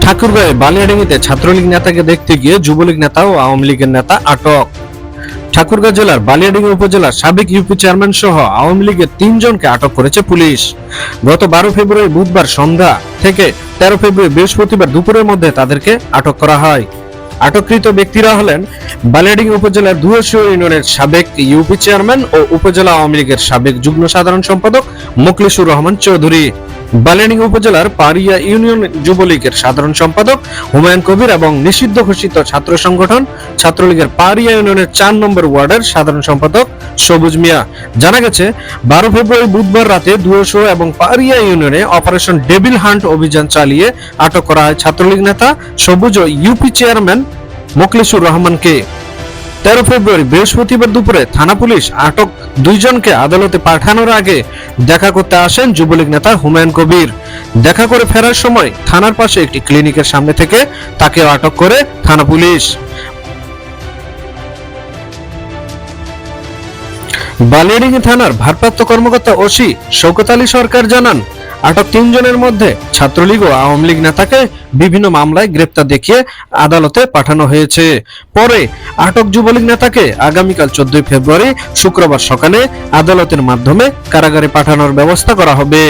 ঠাকুরগাঁয়ে বালিয়াডাঙ্গিতে ছাত্রলীগ নেতাকে দেখতে গিয়ে যুবলীগ নেতা ও আওয়ামী লীগের নেতা আটক। ঠাকুরগাঁও জেলার বালিয়াডাঙ্গি উপজেলার সাবেক ইউপি চেয়ারম্যান সহ আওয়ামী লীগের 3 জনকে আটক করেছে পুলিশ। গত 12 ফেব্রুয়ারি বুধবার সন্ধ্যা থেকে 13 ফেব্রুয়ারি বৃহস্পতিবার দুপুরের মধ্যে তাদেরকে আটক করা হয়। আটককৃত ব্যক্তিরা হলেন বালিয়াডাঙ্গি উপজেলার দুয়াশিয়া ইউনিয়নের সাবেক ইউপি চেয়ারম্যান ও উপজেলা আওয়ামী লীগের সাবেক যুগ্ম সাধারণ সম্পাদক মোখলেসুর রহমান চৌধুরী, বালিয়াডাঙ্গি উপজেলার পারিয়া ইউনিয়ন যুবলীগের সাধারণ সম্পাদক হুমায়ুন কবির এবং নিষিদ্ধ ঘোষিত ছাত্র সংগঠন ছাত্রলীগের পারিয়া ইউনিয়নের 4 নম্বর ওয়ার্ডের সাধারণ সম্পাদক সবুজ মিয়া। জানা গেছে 12 ফেব্রুয়ারি বুধবার রাতে দুয়াশিয়া এবং পারিয়া ইউনিয়নে অপারেশন ডেভিল হান্ট অভিযান চালিয়ে আটক করা হয় ছাত্রলীগ নেতা সবুজ ও ইউপি চেয়ারম্যান মোখলেসুর রহমানকে। 13 ফেব্রুয়ারি বৃহস্পতিবার দুপুরে থানা পুলিশ আটক 2 জনকে আদালতে পাঠানোর আগে দেখা করতে আসেন যুবলীগ নেতা হুমায়ুন কবির। দেখা করে ফেরার সময় থানার পাশে একটি ক্লিনিকের সামনে থেকে তাকে আটক করে থানা পুলিশ। বালিয়াডাঙ্গি থানার ভারপ্রাপ্ত কর্মকর্তা ওসি শওকত আলী সরকার জানান, আটক 3 জনের মধ্যে ছাত্রলীগ ও আওয়ামী লীগ নেতাকে বিভিন্ন মামলায় গ্রেপ্তার দেখিয়ে আদালতে পাঠানো হয়েছে। পরে আটক যুবলীগ নেতাকে আগামীকাল 14 ফেব্রুয়ারি শুক্রবার সকালে আদালতের মাধ্যমে কারাগারে পাঠানোর ব্যবস্থা করা হবে।